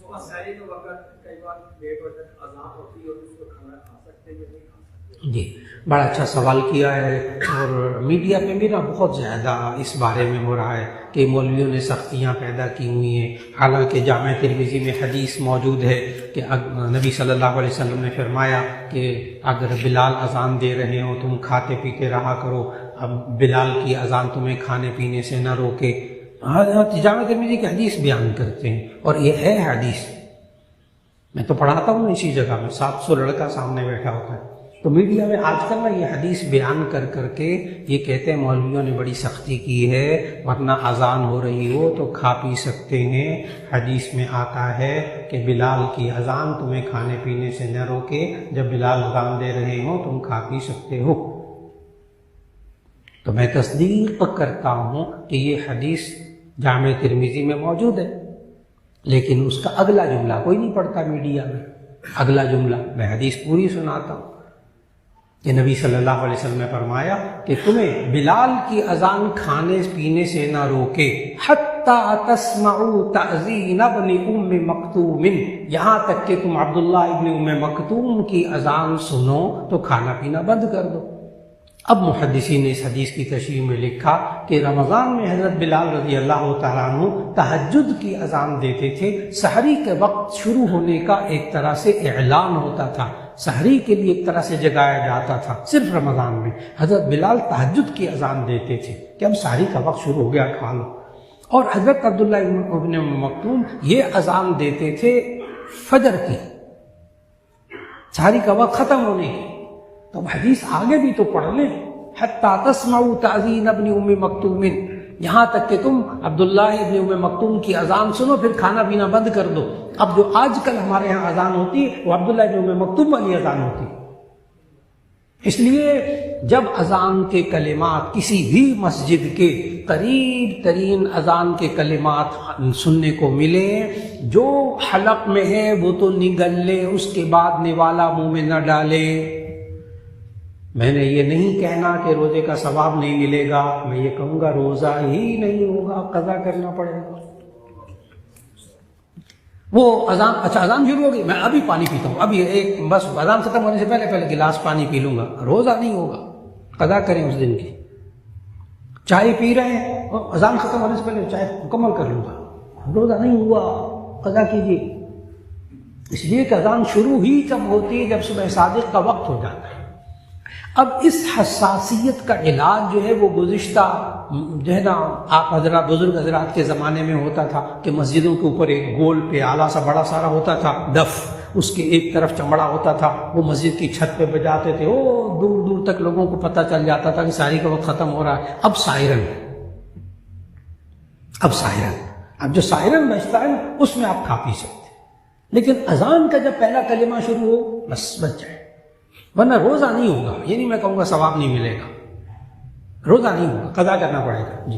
سحری کے وقت کئی بار لیٹ ہو جاتا ہے، اذان ہوتی ہے اور اس کو کھانا کھا سکتے ہیں یا نہیں کھا سکتے؟ جی بڑا اچھا سوال کیا ہے، اور میڈیا پہ بھی نا بہت زیادہ اس بارے میں ہو رہا ہے کہ مولویوں نے سختیاں پیدا کی ہوئی ہیں، حالانکہ جامع ترمذی میں حدیث موجود ہے کہ نبی صلی اللہ علیہ وسلم نے فرمایا کہ اگر بلال اذان دے رہے ہو تم کھاتے پیتے رہا کرو، اب بلال کی اذان تمہیں کھانے پینے سے نہ روکے۔ جامع ترمذی کی حدیث بیان کرتے ہیں، اور یہ ہے حدیث، میں تو پڑھاتا ہوں اسی جگہ میں، 700 لڑکا سامنے بیٹھا ہوتا ہے۔ تو میڈیا میں آج کل نا یہ حدیث بیان کر کر کے یہ کہتے ہیں مولویوں نے بڑی سختی کی ہے، ورنہ اذان ہو رہی ہو تو کھا پی سکتے ہیں۔ حدیث میں آتا ہے کہ بلال کی اذان تمہیں کھانے پینے سے نہ روکے، جب بلال اذان دے رہے ہوں تم کھا پی سکتے ہو۔ تو میں تصدیق کرتا ہوں کہ یہ حدیث جامع ترمذی میں موجود ہے، لیکن اس کا اگلا جملہ کوئی نہیں پڑھتا میڈیا میں۔ اگلا جملہ میں حدیث پوری سناتا ہوں کہ نبی صلی اللہ علیہ وسلم نے فرمایا کہ تمہیں بلال کی اذان کھانے پینے سے نہ روکے حتی تسمعوا تأذین ابن ام مکتوم، یہاں تک کہ تم عبداللہ ابن ام مکتوم کی اذان سنو تو کھانا پینا بند کر دو۔ اب محدثین نے اس حدیث کی تشریح میں لکھا کہ رمضان میں حضرت بلال رضی اللہ تعالیٰ عنہ تہجد کی اذان دیتے تھے، سحری کے وقت شروع ہونے کا ایک طرح سے اعلان ہوتا تھا، سحری کے لیے ایک طرح سے جگایا جاتا تھا۔ صرف رمضان میں حضرت بلال تہجد کی اذان دیتے تھے کہ اب سحری کا وقت شروع ہو گیا، کھا لو۔ اور حضرت عبداللہ ابن ام مکتوم یہ اذان دیتے تھے فجر کی، سحری کا وقت ختم ہونے کی۔ تو حدیث آگے بھی تو پڑھ لیں، حتی تسمعوا تأذین ابن ام مکتوم، یہاں تک کہ تم عبداللہ ابن ام مکتوم کی اذان سنو پھر کھانا پینا بند کر دو۔ اب جو آج کل ہمارے ہاں اذان ہوتی ہے وہ عبداللہ ابن ام مکتوم والی اذان ہوتی ہے۔ اس لیے جب اذان کے کلمات کسی بھی مسجد کے قریب ترین اذان کے کلمات سننے کو ملے، جو حلق میں ہے وہ تو نگل لے، اس کے بعد نوالا منہ میں نہ ڈالے۔ میں نے یہ نہیں کہنا کہ روزے کا ثواب نہیں ملے گا، میں یہ کہوں گا روزہ ہی نہیں ہوگا، قضا کرنا پڑے گا۔ وہ اذان، اچھا اذان شروع ہوگی، میں ابھی پانی پیتا ہوں، ابھی ایک بس اذان ختم ہونے سے پہلے گلاس پانی پی لوں گا، روزہ نہیں ہوگا، قضا کریں اس دن کی۔ چائے پی رہے ہیں، اذان ختم ہونے سے پہلے چائے مکمل کر لوں گا، روزہ نہیں ہوا، قضا کیجیے۔ اس لیے کہ اذان شروع ہی جب ہوتی ہے جب صبح صادق کا وقت ہو جاتا ہے۔ اب اس حساسیت کا علاج جو ہے وہ گزشتہ جو ہے نا آپ حضرات بزرگ حضرات کے زمانے میں ہوتا تھا کہ مسجدوں کے اوپر ایک گول پہ آلہ سا بڑا سارا ہوتا تھا دف، اس کے ایک طرف چمڑا ہوتا تھا، وہ مسجد کی چھت پہ بجاتے تھے، او دور دور تک لوگوں کو پتہ چل جاتا تھا کہ سحری کا وقت ختم ہو رہا ہے۔ اب سائرن، اب جو سائرن بجتا ہے اس میں آپ کھا پی سکتے، لیکن اذان کا جب پہلا کلمہ شروع ہو بس بچ جائے، ورنہ روزہ نہیں ہوگا۔ یہ نہیں میں کہوں گا ثواب نہیں ملے گا، روزہ نہیں ہوگا، قضا کرنا پڑے گا۔ جی